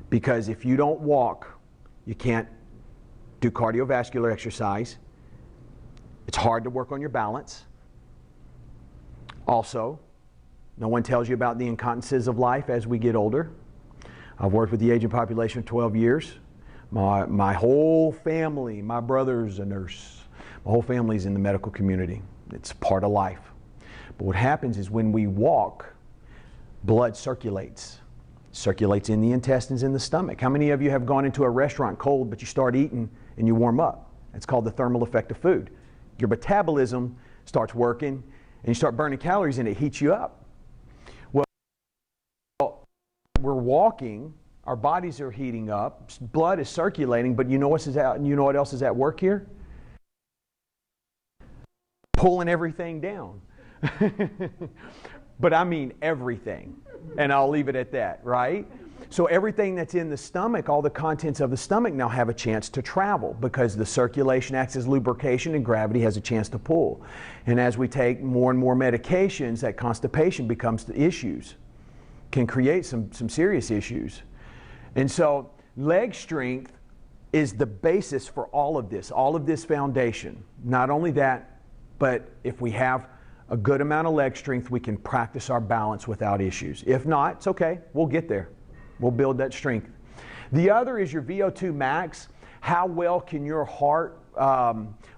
Because if you don't walk, you can't do cardiovascular exercise. It's hard to work on your balance. Also, no one tells you about the incontinences of life as we get older. I've worked with the aging population for 12 years. My whole family, my brother's a nurse. My whole family's in the medical community. It's part of life. But what happens is when we walk, blood circulates. Circulates in the intestines, in the stomach. How many of you have gone into a restaurant cold, but you start eating and you warm up? It's called the thermal effect of food. Your metabolism starts working and you start burning calories and it heats you up. Well, we're walking, our bodies are heating up, blood is circulating, but you know what else is at work here? Pulling everything down. But I mean everything. And I'll leave it at that, right? So everything that's in the stomach, all the contents of the stomach now have a chance to travel because the circulation acts as lubrication and gravity has a chance to pull. And as we take more and more medications, that constipation becomes the issues. Can create some serious issues. And so leg strength is the basis for all of this foundation. Not only that, but if we have a good amount of leg strength, we can practice our balance without issues. If not, it's okay. We'll get there. We'll build that strength. The other is your Vo2 Max. How well can your heart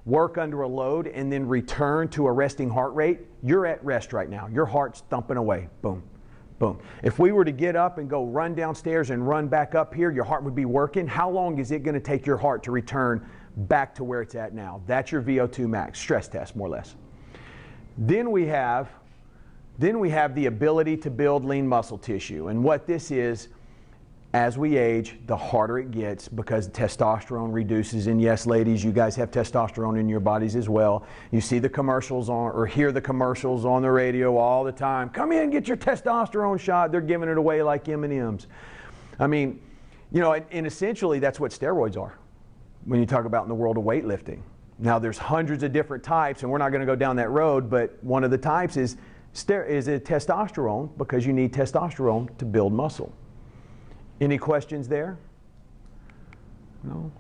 work under a load and then return to a resting heart rate? You're at rest right now. Your heart's thumping away. Boom, boom. If we were to get up and go run downstairs and run back up here, your heart would be working. How long is it going to take your heart to return back to where it's at now? That's your Vo2 Max. Stress test, more or less. Then we have the ability to build lean muscle tissue. And what this is, as we age, the harder it gets because testosterone reduces. And yes, ladies, you guys have testosterone in your bodies as well. You see the commercials on, or hear the commercials on the radio all the time. Come in, get your testosterone shot. They're giving it away like M&Ms. I mean, you know, and essentially that's what steroids are when you talk about in the world of weightlifting. Now, there's hundreds of different types, and we're not going to go down that road, but one of the types is a testosterone because you need testosterone to build muscle. Any questions there? No?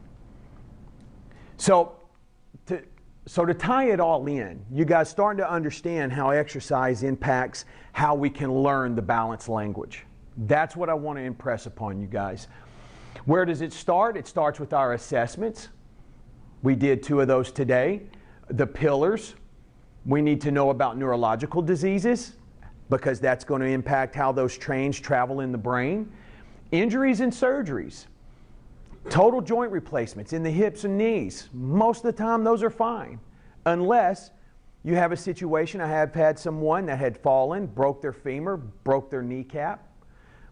So to tie it all in, you guys starting to understand how exercise impacts how we can learn the balance language. That's what I want to impress upon you guys. Where does it start? It starts with our assessments. We did 2 of those today. The pillars, we need to know about neurological diseases because that's going to impact how those trains travel in the brain. Injuries and surgeries. Total joint replacements in the hips and knees. Most of the time those are fine. Unless you have a situation, I have had someone that had fallen, broke their femur, broke their kneecap.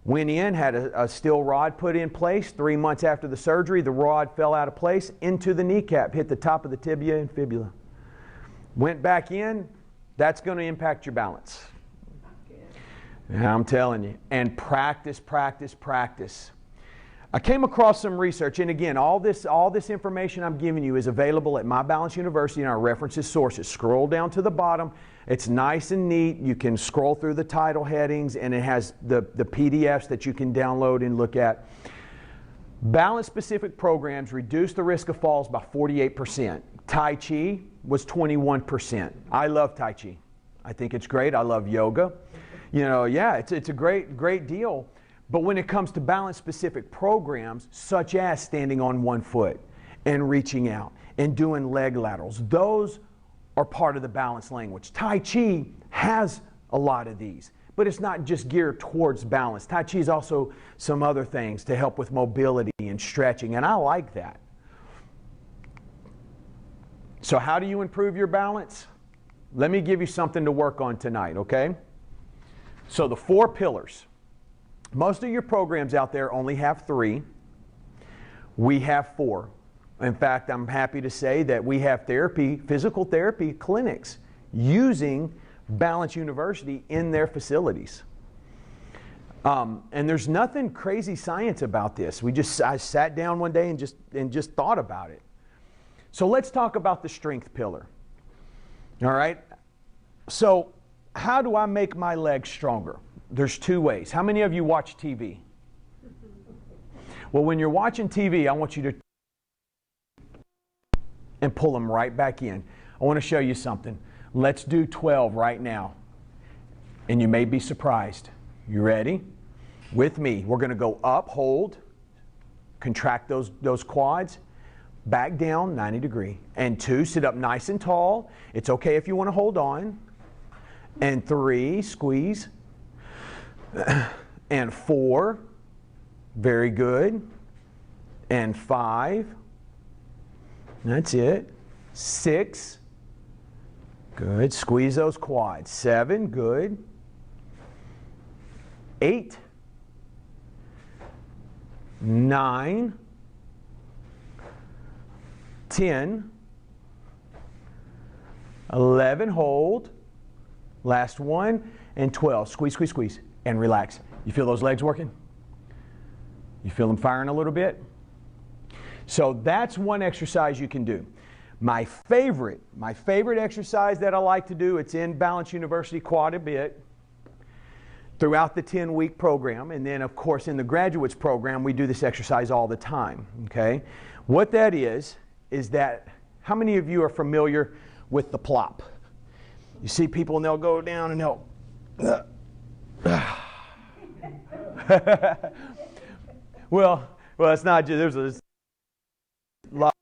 Went in, had a steel rod put in place. 3 months after the surgery, the rod fell out of place into the kneecap, hit the top of the tibia and fibula. Went back in, that's going to impact your balance. Yeah, I'm telling you. And practice, practice, practice. I came across some research, and again, all this information I'm giving you is available at My Balance University in our references sources. Scroll down to the bottom. It's nice and neat. You can scroll through the title headings, and it has the PDFs that you can download and look at. Balance-specific programs reduce the risk of falls by 48%. Tai Chi was 21%. I love Tai Chi. I think it's great. I love yoga. You know, yeah, it's a great deal. But when it comes to balance-specific programs, such as standing on one foot and reaching out and doing leg laterals, those are part of the balance language. Tai Chi has a lot of these, but it's not just geared towards balance. Tai Chi is also some other things to help with mobility and stretching, and I like that. So how do you improve your balance? Let me give you something to work on tonight, okay? So the 4 pillars. Most of your programs out there only have 3. We have 4. In fact, I'm happy to say that we have physical therapy clinics using Balance University in their facilities. And there's nothing crazy science about this. I sat down one day and just thought about it. So let's talk about the strength pillar. All right? So how do I make my legs stronger? there's two ways. How many of you watch TV? Well, when you're watching TV, I want you to and pull them right back in. I want to show you something. Let's do 12 right now. And you may be surprised. You ready? With me. We're going to go up, hold, contract those quads, back down 90 degree. And 2, sit up nice and tall. It's okay if you want to hold on. And 3, squeeze. And 4, very good. And 5, that's it. 6, good. Squeeze those quads. 7, good. 8, 9, 10, 11, hold. Last one, and 12. Squeeze, squeeze, squeeze, and relax. You feel those legs working? You feel them firing a little bit? So that's one exercise you can do. My favorite exercise that I like to do, it's in Balance University quite a bit throughout the 10-week program. And then, of course, in the graduates program, we do this exercise all the time, okay? What that is that, how many of you are familiar with the plop? You see people and they'll go down and they'll... well, it's not just... There's a lot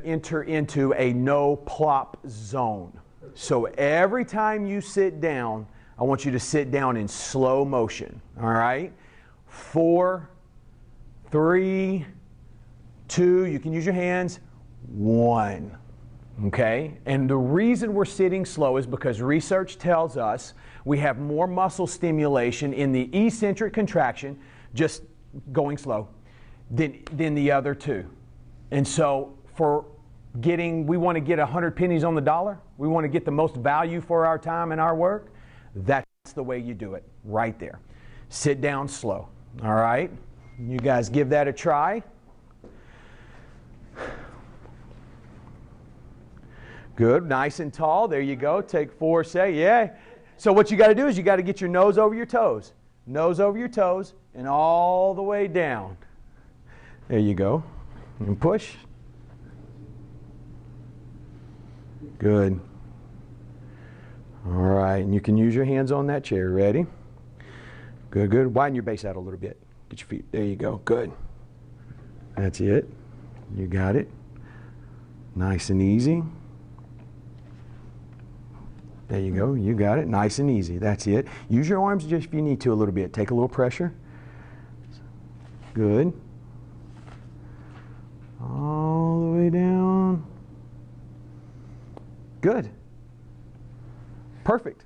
enter into a no plop zone. So every time you sit down, I want you to sit down in slow motion. All right? 4, 3, 2, you can use your hands, 1. Okay? And the reason we're sitting slow is because research tells us we have more muscle stimulation in the eccentric contraction, just going slow, than the other two. And so we want to get 100 pennies on the dollar. We want to get the most value for our time and our work. That's the way you do it, right there. Sit down slow. All right? You guys give that a try. Good, nice and tall. There you go. Take 4, say, yeah. So what you got to do is you got to get your nose over your toes. Nose over your toes and all the way down. There you go. And push. Good. All right, and you can use your hands on that chair. Ready? Good, good. Widen your base out a little bit. Get your feet. There you go. Good. That's it. You got it. Nice and easy. There you go. You got it. Nice and easy. That's it. Use your arms just if you need to a little bit. Take a little pressure. Good. All the way down. Good. Perfect.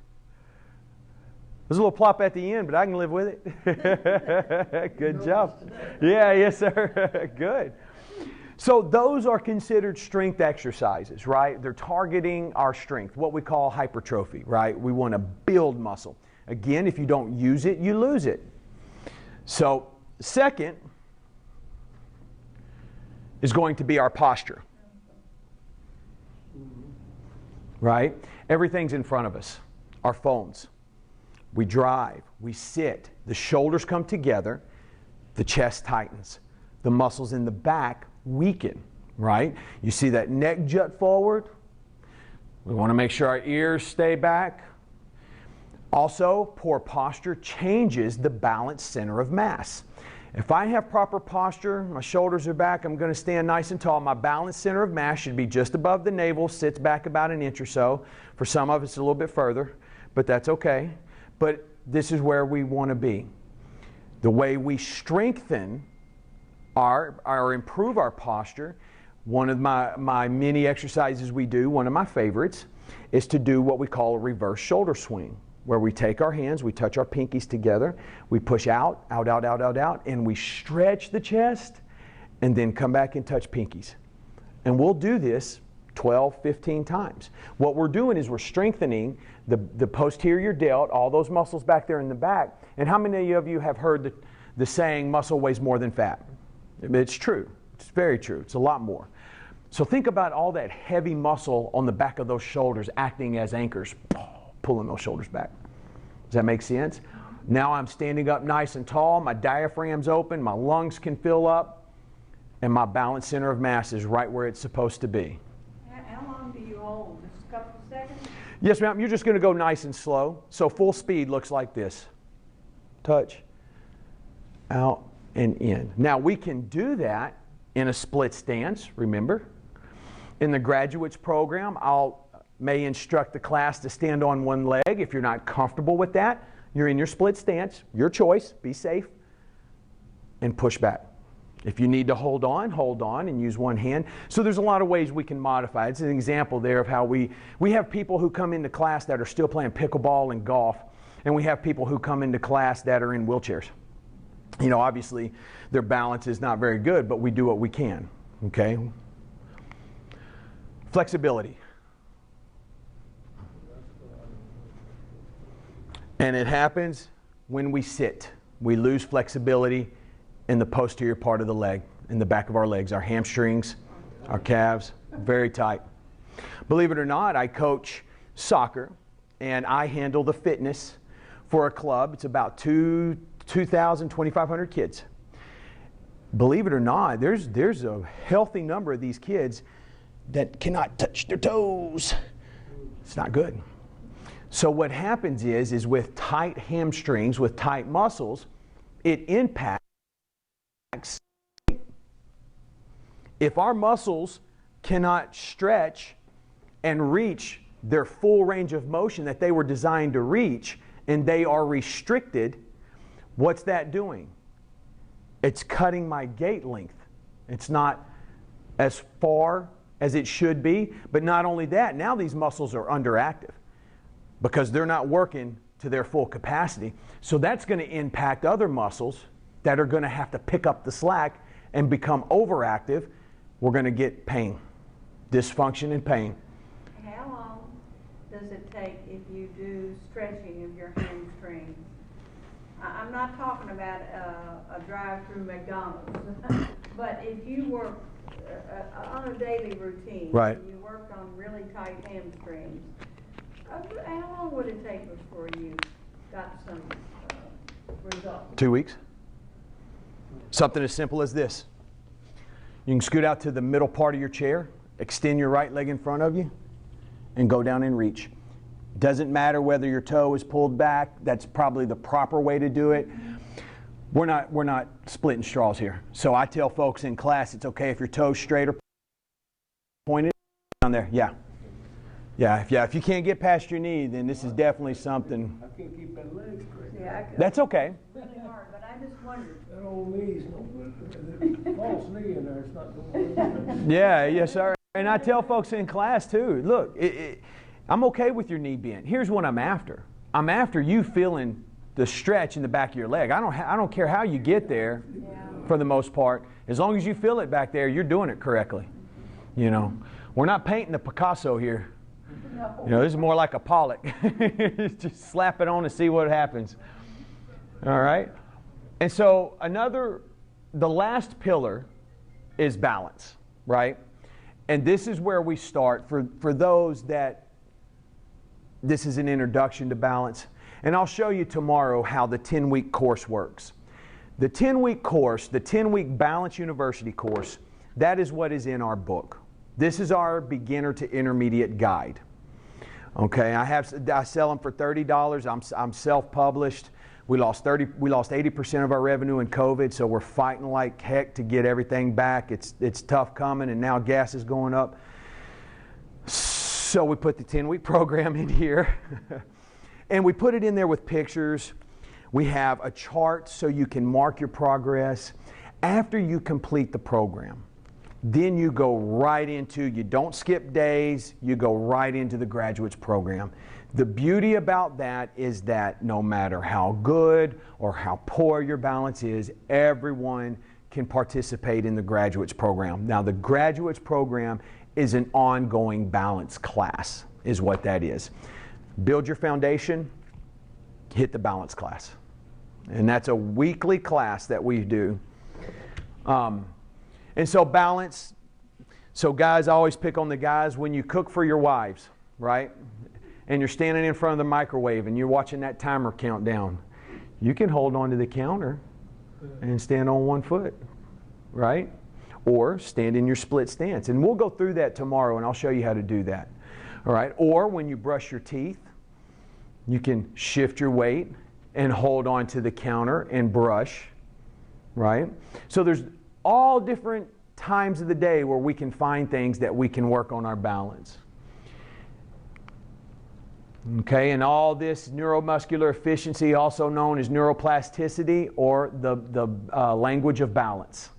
There's a little plop at the end, but I can live with it. Good job. Yeah, yes, sir. Good. So those are considered strength exercises, right? They're targeting our strength, what we call hypertrophy, right? We want to build muscle. Again, if you don't use it, you lose it. So second is going to be our posture, right? Everything's in front of us. Our phones. We drive. We sit. The shoulders come together. The chest tightens. The muscles in the back weaken, right? You see that neck jut forward. We want to make sure our ears stay back. Also, poor posture changes the balance center of mass. If I have proper posture, my shoulders are back, I'm going to stand nice and tall. My balance center of mass should be just above the navel, sits back about an inch or so. For some of us, a little bit further, but that's okay. But this is where we want to be. The way we strengthen or improve our posture, one of my many exercises we do, one of my favorites, is to do what we call a reverse shoulder swing, where we take our hands, we touch our pinkies together, we push out, out, out, out, out, out, and we stretch the chest, and then come back and touch pinkies. And we'll do this 12, 15 times. What we're doing is we're strengthening the posterior delt, all those muscles back there in the back. And how many of you have heard the saying, muscle weighs more than fat? It's true. It's very true. It's a lot more. So think about all that heavy muscle on the back of those shoulders acting as anchors, pulling those shoulders back. Does that make sense? Now I'm standing up nice and tall, my diaphragm's open, my lungs can fill up, and my balance center of mass is right where it's supposed to be. How long do you hold? Just a couple of seconds? Yes, ma'am. You're just going to go nice and slow. So full speed looks like this. Touch, out, and in. Now we can do that in a split stance, remember. In the graduates program, may instruct the class to stand on one leg. If you're not comfortable with that, you're in your split stance, your choice, be safe, and push back. If you need to hold on and use one hand. So there's a lot of ways we can modify. It's an example there of how we have people who come into class that are still playing pickleball and golf, and we have people who come into class that are in wheelchairs. You know, obviously their balance is not very good, but we do what we can, okay? Flexibility. And it happens when we sit. We lose flexibility in the posterior part of the leg, in the back of our legs, our hamstrings, our calves, very tight. Believe it or not, I coach soccer, and I handle the fitness for a club. It's about 2,000, 2,500 kids. Believe it or not, there's a healthy number of these kids that cannot touch their toes. It's not good. So what happens is with tight hamstrings, with tight muscles, it impacts. If our muscles cannot stretch and reach their full range of motion that they were designed to reach, and they are restricted, what's that doing? It's cutting my gait length. It's not as far as it should be, but not only that, now these muscles are underactive because they're not working to their full capacity. So that's going to impact other muscles that are going to have to pick up the slack and become overactive. We're going to get pain, dysfunction and pain. How long does it take if you do stretching of your hamstrings? I'm not talking about a drive-through McDonald's, but if you work on a daily routine, right, and you worked on really tight hamstrings, how long would it take before you got some results? 2 weeks. Something as simple as this. You can scoot out to the middle part of your chair, extend your right leg in front of you, and go down and reach. Doesn't matter whether your toe is pulled back. That's probably the proper way to do it. We're not splitting straws here. So I tell folks in class, it's okay if your toe's straight or pointed down there. Yeah. If you can't get past your knee, then this is definitely something. I can't keep that leg straight. Yeah, that's okay. Really hard, but I just wondered. That old knee's no good. False knee in there, it's not going to Yeah, yes, sir. And I tell folks in class too, look, I'm okay with your knee bent. Here's what I'm after. I'm after you feeling the stretch in the back of your leg. I don't care how you get there, for the most part. As long as you feel it back there, you're doing it correctly. You know, we're not painting a Picasso here. No. You know, this is more like a Pollock. Just slap it on and see what happens. All right? And so the last pillar is balance, right? And this is where we start for those that this is an introduction to balance. And I'll show you tomorrow how the 10-week course works. The 10-week course, the 10-week Balance University course, that is what is in our book. This is our beginner to intermediate guide. Okay, I sell them for $30. I'm self-published. We lost 80% of our revenue in COVID, so we're fighting like heck to get everything back. It's tough coming, and now gas is going up. So we put the 10-week program in here, and we put it in there with pictures. We have a chart so you can mark your progress. After you complete the program, then you go right into, you don't skip days, you go right into the graduates program. The beauty about that is that no matter how good or how poor your balance is, everyone can participate in the graduates program. Now the graduates program is an ongoing balance class, is what that is. Build your foundation, hit the balance class. And that's a weekly class that we do. And so balance, so guys, I always pick on the guys when you cook for your wives, right? And you're standing in front of the microwave and you're watching that timer count down. You can hold onto the counter and stand on one foot, right? Or stand in your split stance. And we'll go through that tomorrow, and I'll show you how to do that. All right? Or when you brush your teeth, you can shift your weight and hold on to the counter and brush, right? So there's all different times of the day where we can find things that we can work on our balance. Okay, and all this neuromuscular efficiency, also known as neuroplasticity, or the language of balance.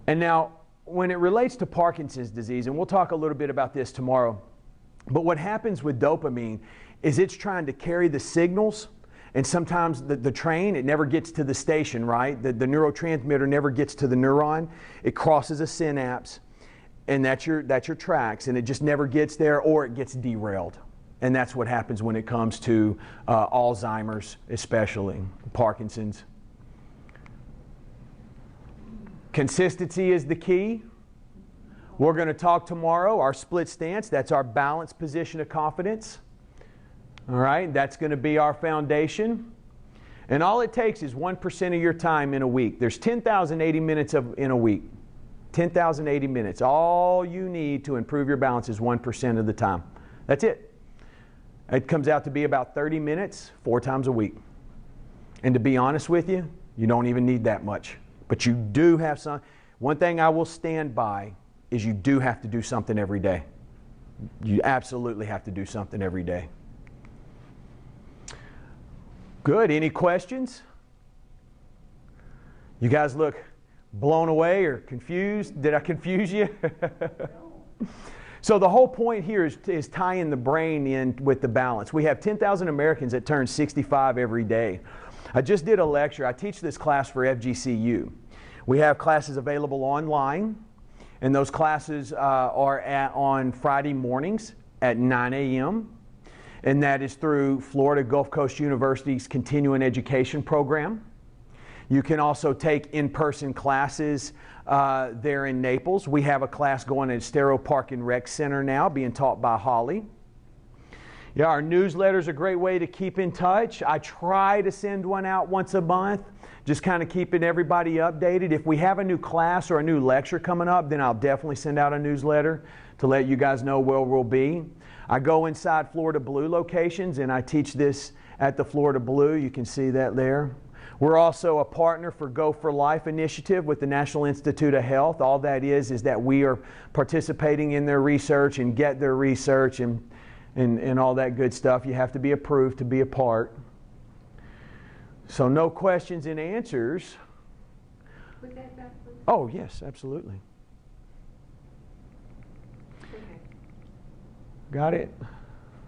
And now, when it relates to Parkinson's disease, and we'll talk a little bit about this tomorrow, but what happens with dopamine is it's trying to carry the signals, and sometimes the train, it never gets to the station, right? The neurotransmitter never gets to the neuron. It crosses a synapse, and that's your tracks, and it just never gets there, or it gets derailed. And that's what happens when it comes to Alzheimer's, especially Parkinson's. Consistency is the key. We're going to talk tomorrow, our split stance. That's our balanced position of confidence. All right, that's going to be our foundation. And all it takes is 1% of your time in a week. There's 10,080 minutes in a week. 10,080 minutes. All you need to improve your balance is 1% of the time. That's it. It comes out to be about 30 minutes, 4 times a week. And to be honest with you, you don't even need that much. But you do have some. One thing I will stand by is you do have to do something every day. You absolutely have to do something every day. Good. Any questions? You guys look blown away or confused? Did I confuse you? So the whole point here is tying the brain in with the balance. We have 10,000 Americans that turn 65 every day. I just did a lecture. I teach this class for FGCU. We have classes available online, and those classes are on Friday mornings at 9 a.m., and that is through Florida Gulf Coast University's Continuing Education Program. You can also take in-person classes there in Naples. We have a class going at Estero Park and Rec Center now, being taught by Holly. Yeah, our newsletter's a great way to keep in touch. I try to send one out once a month, just kind of keeping everybody updated. If we have a new class or a new lecture coming up, then I'll definitely send out a newsletter to let you guys know where we'll be. I go inside Florida Blue locations, and I teach this at the Florida Blue. You can see that there. We're also a partner for Go for Life initiative with the National Institute of Health. All that is that we are participating in their research and get their research and all that good stuff. You have to be approved to be a part. So no questions and answers. Put that back, please. Oh, yes, absolutely. Okay. Got it?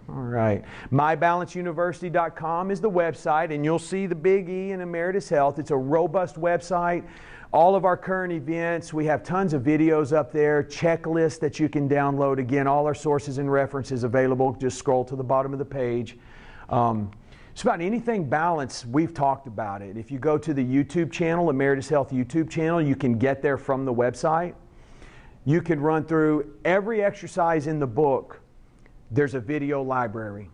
All right. MyBalanceUniversity.com is the website, and you'll see the big E in Emeritus Health. It's a robust website. All of our current events, we have tons of videos up there, checklists that you can download. Again, all our sources and references available. Just scroll to the bottom of the page. It's about anything balance, we've talked about it. If you go to the YouTube channel, Emeritus Health YouTube channel, you can get there from the website. You can run through every exercise in the book. There's a video library.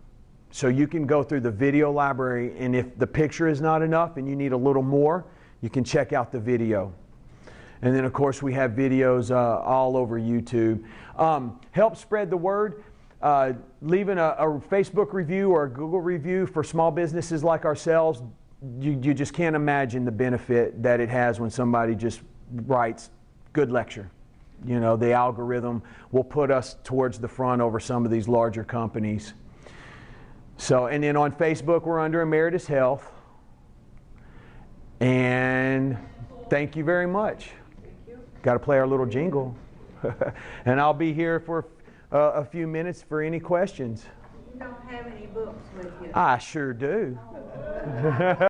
So you can go through the video library, and if the picture is not enough and you need a little more, you can check out the video. And then, of course, we have videos all over YouTube. Help spread the word. Leaving a Facebook review or a Google review for small businesses like ourselves, you just can't imagine the benefit that it has when somebody just writes, "Good lecture." You know, the algorithm will put us towards the front over some of these larger companies. So, and then on Facebook, we're under Emeritus Health. And thank you very much. Thank you. Got to play our little jingle. And I'll be here for a few minutes for any questions. You don't have any books with you. I sure do.